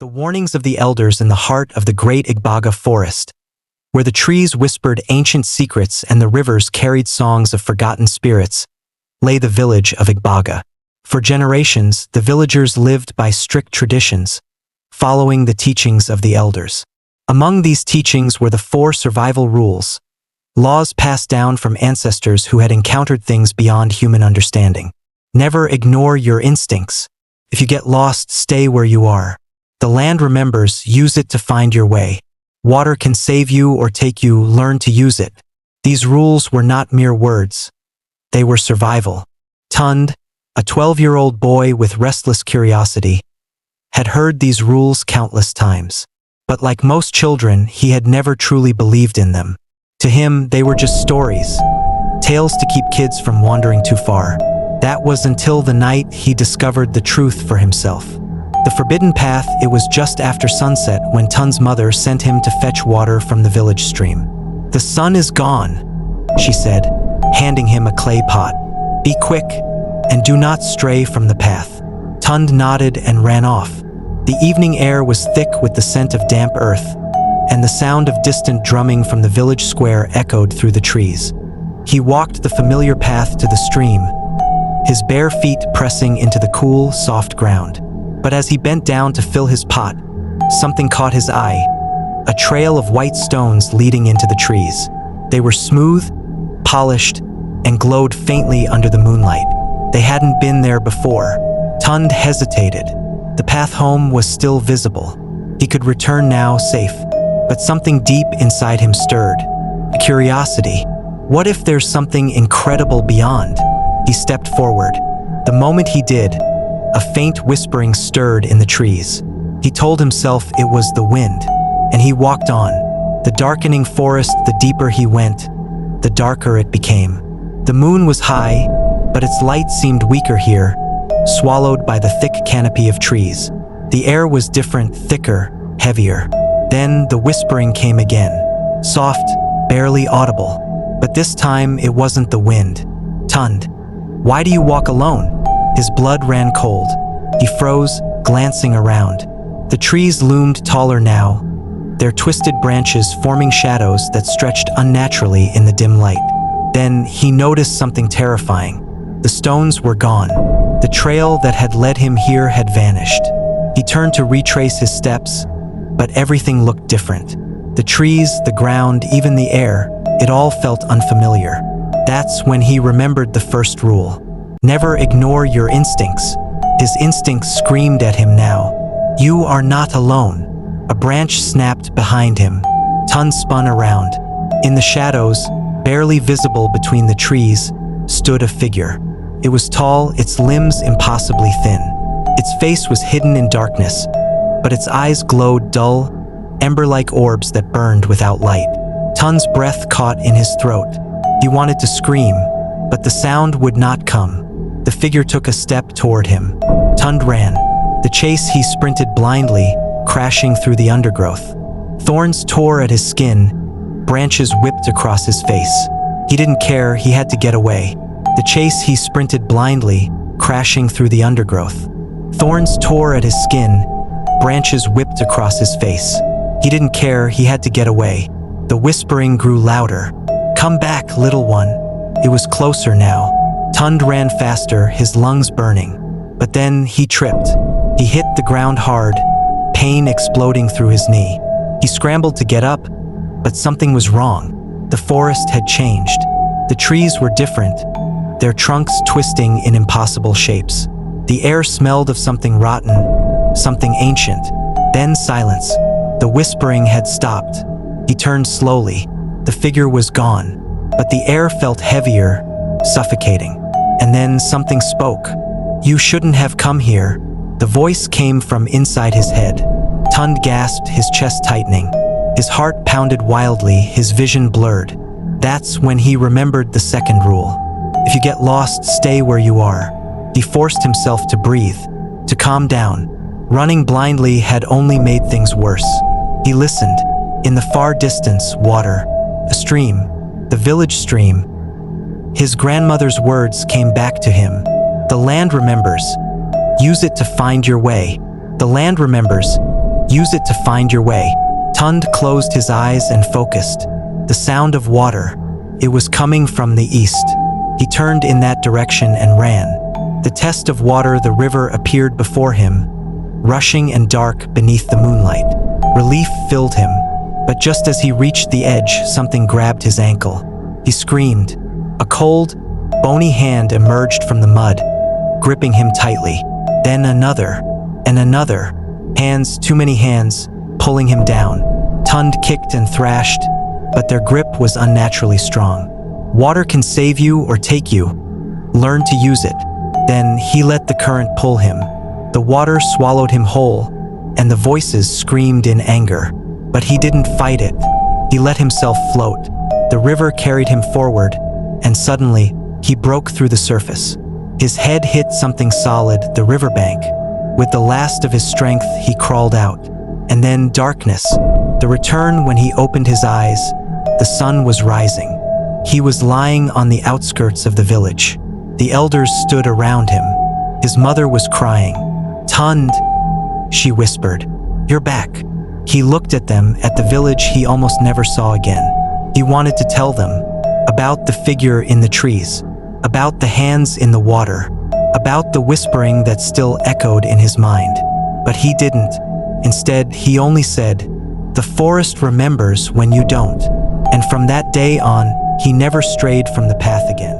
The warnings of the elders in the heart of the great iboga forest, where the trees whispered ancient secrets and the rivers carried songs of forgotten spirits, lay the village of Iboga. For generations, the villagers lived by strict traditions, following the teachings of the elders. Among these teachings were the 4 survival rules, laws passed down from ancestors who had encountered things beyond human understanding. Never ignore your instincts. If you get lost, stay where you are. The land remembers, use it to find your way. Water can save you or take you, learn to use it. These rules were not mere words. They were survival. Tund, a 12-year-old boy with restless curiosity, had heard these rules countless times. But like most children, he had never truly believed in them. To him, they were just stories, tales to keep kids from wandering too far. That was until the night he discovered the truth for himself. The forbidden path. It was just after sunset when Tund's mother sent him to fetch water from the village stream. "The sun is gone," she said, handing him a clay pot. "Be quick, and do not stray from the path." Tund nodded and ran off. The evening air was thick with the scent of damp earth, and the sound of distant drumming from the village square echoed through the trees. He walked the familiar path to the stream, his bare feet pressing into the cool, soft ground. But as he bent down to fill his pot, something caught his eye, a trail of white stones leading into the trees. They were smooth, polished, and glowed faintly under the moonlight. They hadn't been there before. Tund hesitated. The path home was still visible. He could return now, safe. But something deep inside him stirred. A curiosity. What if there's something incredible beyond? He stepped forward. The moment he did, a faint whispering stirred in the trees. He told himself it was the wind, and he walked on. The darkening forest, the deeper he went, the darker it became. The moon was high, but its light seemed weaker here, swallowed by the thick canopy of trees. The air was different, thicker, heavier. Then the whispering came again, soft, barely audible. But this time it wasn't the wind. "Tund, why do you walk alone?" His blood ran cold. He froze, glancing around. The trees loomed taller now, their twisted branches forming shadows that stretched unnaturally in the dim light. Then he noticed something terrifying. The stones were gone. The trail that had led him here had vanished. He turned to retrace his steps, but everything looked different. The trees, the ground, even the air, it all felt unfamiliar. That's when he remembered the first rule. Never ignore your instincts. His instincts screamed at him now. "You are not alone." A branch snapped behind him. Tund spun around. In the shadows, barely visible between the trees, stood a figure. It was tall, its limbs impossibly thin. Its face was hidden in darkness, but its eyes glowed dull, ember-like orbs that burned without light. Tund's breath caught in his throat. He wanted to scream, but the sound would not come. The figure took a step toward him. Tund ran. The chase, he sprinted blindly, crashing through the undergrowth. Thorns tore at his skin, branches whipped across his face. He didn't care, he had to get away. The chase, he sprinted blindly, crashing through the undergrowth. Thorns tore at his skin, branches whipped across his face. He didn't care, he had to get away. The whispering grew louder. "Come back, little one." It was closer now. Tund ran faster, his lungs burning. But then he tripped. He hit the ground hard, pain exploding through his knee. He scrambled to get up, but something was wrong. The forest had changed. The trees were different, their trunks twisting in impossible shapes. The air smelled of something rotten, something ancient. Then silence. The whispering had stopped. He turned slowly. The figure was gone, but the air felt heavier, suffocating. And then something spoke. "You shouldn't have come here." The voice came from inside his head. Tund gasped, his chest tightening. His heart pounded wildly, his vision blurred. That's when he remembered the second rule. If you get lost, stay where you are. He forced himself to breathe, to calm down. Running blindly had only made things worse. He listened. In the far distance, water. A stream. The village stream. His grandmother's words came back to him. "The land remembers. Use it to find your way." The land remembers. Use it to find your way. Tund closed his eyes and focused. The sound of water. It was coming from the east. He turned in that direction and ran. The test of water, the river, appeared before him, rushing and dark beneath the moonlight. Relief filled him, but just as he reached the edge, something grabbed his ankle. He screamed. A cold, bony hand emerged from the mud, gripping him tightly. Then another, and another. Hands, too many hands, pulling him down. Tund kicked and thrashed, but their grip was unnaturally strong. Water can save you or take you. Learn to use it. Then he let the current pull him. The water swallowed him whole, and the voices screamed in anger. But he didn't fight it. He let himself float. The river carried him forward, and suddenly, he broke through the surface. His head hit something solid, the riverbank. With the last of his strength, he crawled out. And then darkness. The return when he opened his eyes. The sun was rising. He was lying on the outskirts of the village. The elders stood around him. His mother was crying. "Tund," she whispered, "you're back." He looked at them, at the village he almost never saw again. He wanted to tell them about the figure in the trees, about the hands in the water, about the whispering that still echoed in his mind. But he didn't. Instead, he only said, "The forest remembers when you don't." And from that day on, he never strayed from the path again.